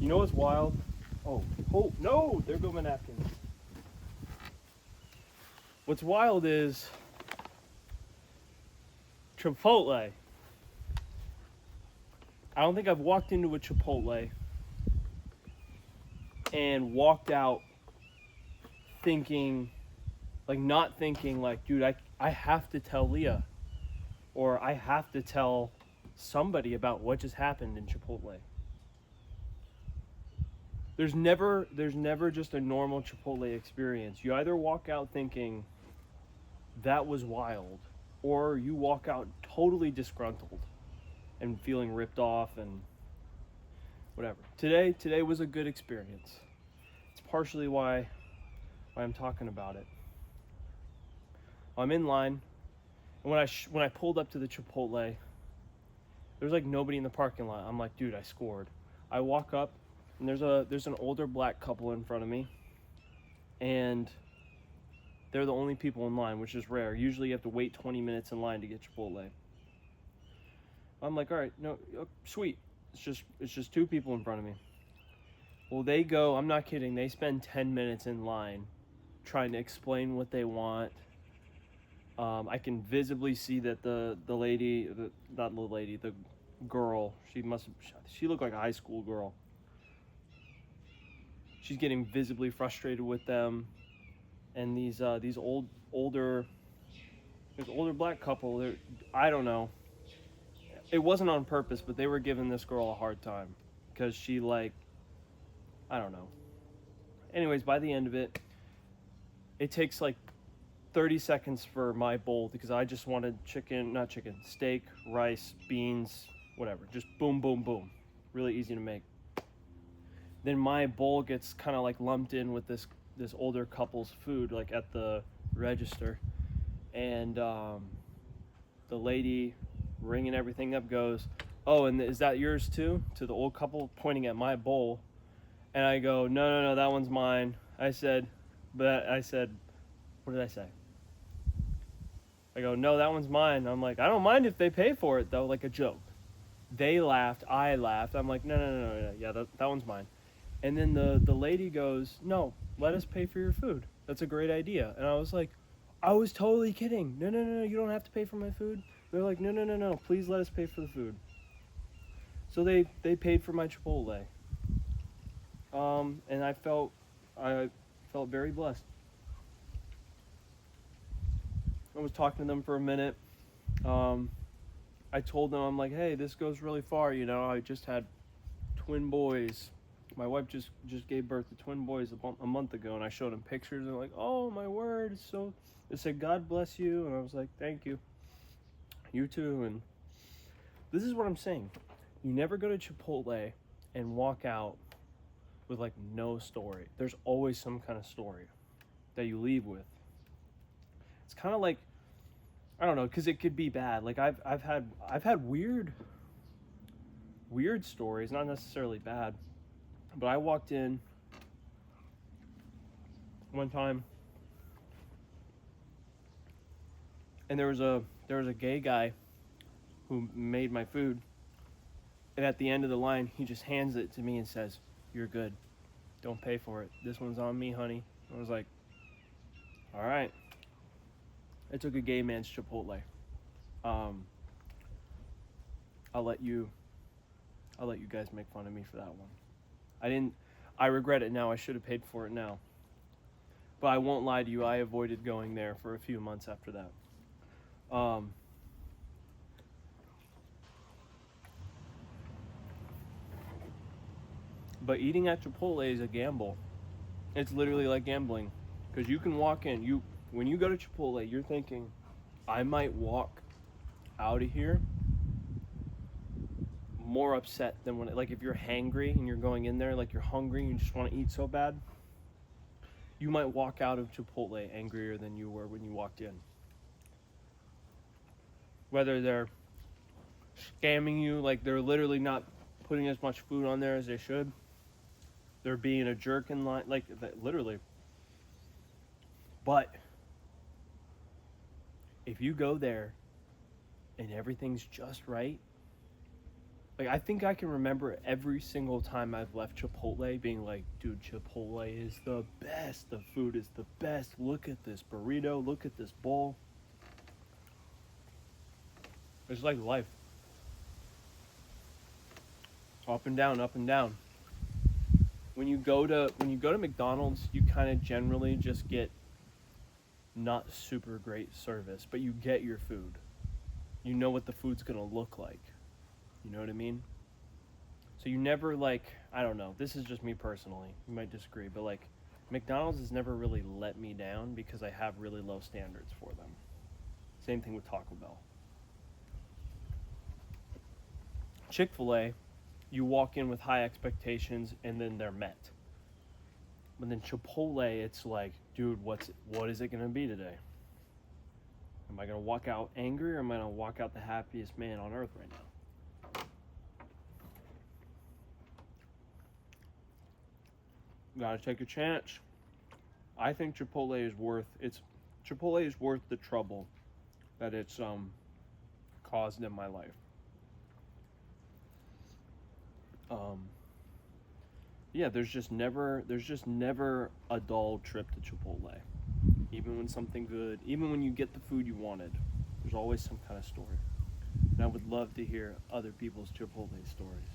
You know what's wild? Oh, no, there go my napkins. What's wild is Chipotle. I don't think I've walked into a Chipotle and walked out thinking, like not thinking like, dude, I have to tell Leah or I have to tell somebody about what just happened in Chipotle. There's never just a normal Chipotle experience. You either walk out thinking that was wild, or you walk out totally disgruntled and feeling ripped off and whatever. Today was a good experience. It's partially why I'm talking about it. I'm in line, and when I pulled up to the Chipotle, there's like nobody in the parking lot. I'm like, dude, I scored. I walk up, and there's an older black couple in front of me, and they're the only people in line, which is rare. Usually you have to wait 20 minutes in line to get Chipotle. I'm like, all right, no, sweet. It's just two people in front of me. Well, they go, I'm not kidding, they spend 10 minutes in line trying to explain what they want. I can visibly see that the girl, she looked like a high school girl. She's getting visibly frustrated with them, and these older black couple. I don't know. It wasn't on purpose, but they were giving this girl a hard time because she I don't know. Anyways, by the end of it, it takes like 30 seconds for my bowl because I just wanted steak, rice, beans, whatever. Just boom, boom, boom. Really easy to make. Then my bowl gets kind of like lumped in with this older couple's food, like at the register. And the lady ringing everything up goes, oh, and is that yours too? To the old couple, pointing at my bowl. And I go, no, that one's mine. I said, what did I say? I go, no, that one's mine. I'm like, I don't mind if they pay for it though, like a joke. They laughed, I laughed. I'm like, no, yeah, that one's mine. And then the lady goes, no, let us pay for your food. That's a great idea. And I was like, I was totally kidding. No, you don't have to pay for my food. They're like, no, please let us pay for the food. So they paid for my Chipotle. And I felt very blessed. I was talking to them for a minute. I told them, I'm like, hey, this goes really far, you know. I just had twin boys. My wife just gave birth to twin boys a month ago, and I showed them pictures, and they're like, oh, my word. So they said, God bless you, and I was like, thank you. You too. And this is what I'm saying. You never go to Chipotle and walk out with like no story. There's always some kind of story that you leave with. It's kind of like, I don't know, because it could be bad. Like I've had weird stories, not necessarily bad, but I walked in one time, and there was a gay guy who made my food, and at the end of the line, he just hands it to me and says, "You're good. Don't pay for it. This one's on me, honey." I was like, "All right." I took a gay man's Chipotle. I'll let you guys make fun of me for that one. I regret it now. I should have paid for it now. But I won't lie to you, I avoided going there for a few months after that. But eating at Chipotle is a gamble. It's literally like gambling. Because you can walk in, when you go to Chipotle, you're thinking, I might walk out of here more upset than like if you're hangry and you're going in there, like you're hungry and you just want to eat so bad, you might walk out of Chipotle angrier than you were when you walked in. Whether they're scamming you, like they're literally not putting as much food on there as they should. They're being a jerk in line, like literally. But if you go there and everything's just right, Like, I think I can remember every single time I've left Chipotle being like, dude, Chipotle is the best. The food is the best. Look at this burrito. Look at this bowl. It's like life. Up and down, up and down. When you go to McDonald's, you kind of generally just get not super great service, but you get your food. You know what the food's gonna look like. You know what I mean? So you never, like, I don't know, this is just me personally, you might disagree, but like McDonald's has never really let me down because I have really low standards for them. Same thing with Taco Bell. Chick-fil-A, you walk in with high expectations and then they're met. But then Chipotle, it's like, dude, what is it gonna be today? Am I gonna walk out angry, or am I gonna walk out the happiest man on earth right now? Gotta take a chance. I think Chipotle is worth the trouble that it's caused in my life. Yeah, there's just never a dull trip to Chipotle. Even when something good, even when you get the food you wanted, there's always some kind of story. And I would love to hear other people's Chipotle stories.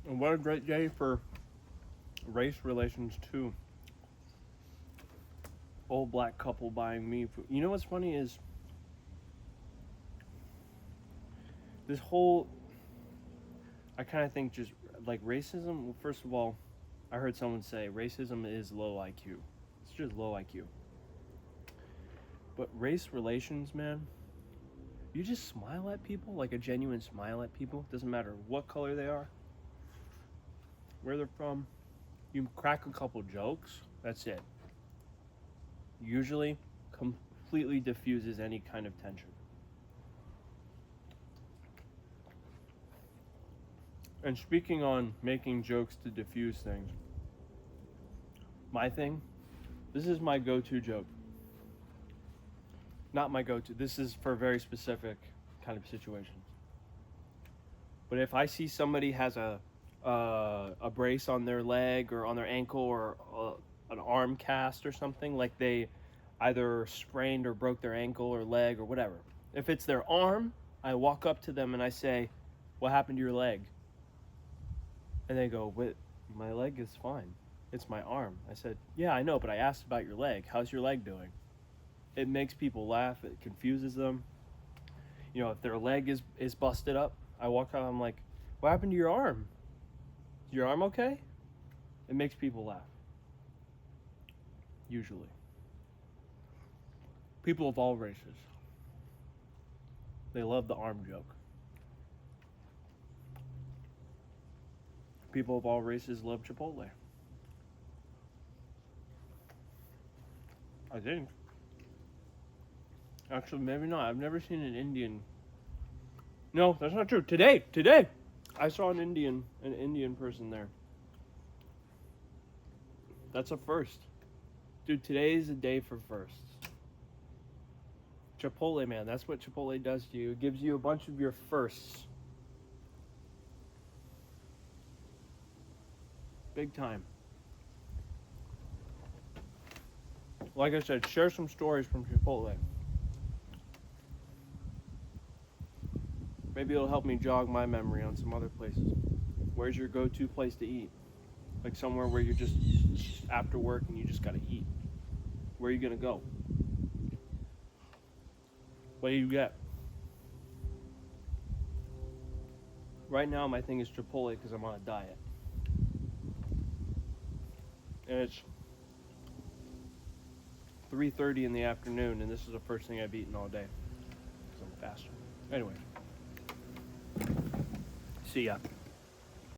And what a great day for race relations too. Old black couple buying me food. You know what's funny is this whole, I kind of think just like racism, well, first of all, I heard someone say racism is low IQ. It's just low IQ. But race relations, man, you just smile at people, like a genuine smile at people. Doesn't matter what color they are, where they're from. You crack a couple jokes, that's it. Usually completely diffuses any kind of tension. And speaking on making jokes to diffuse things, my thing, this is my go-to joke. Not my go-to, this is for very specific kind of situations. But if I see somebody has a brace on their leg or on their ankle, or an arm cast or something, like they either sprained or broke their ankle or leg or whatever. If it's their arm, I walk up to them and I say, "What happened to your leg?" And they go, "What? My leg is fine. It's my arm." I said, "Yeah, I know, but I asked about your leg. How's your leg doing?" It makes people laugh. It confuses them. You know, if their leg is busted up, I walk out, I'm like, "What happened to your arm? Is your arm okay?" It makes people laugh. Usually. People of all races. They love the arm joke. People of all races love Chipotle. I think. Actually, maybe not. I've never seen an Indian. No, that's not true. Today, I saw an Indian person there. That's a first. Dude, today is a day for firsts. Chipotle, man, that's what Chipotle does to you. It gives you a bunch of your firsts. Big time. Like I said, share some stories from Chipotle. Maybe it'll help me jog my memory on some other places. Where's your go-to place to eat? Like somewhere where you're just after work and you just gotta eat. Where are you gonna go? What do you get? Right now, my thing is Chipotle because I'm on a diet. And it's 3:30 in the afternoon, and this is the first thing I've eaten all day because I'm fasting. Anyway, see ya.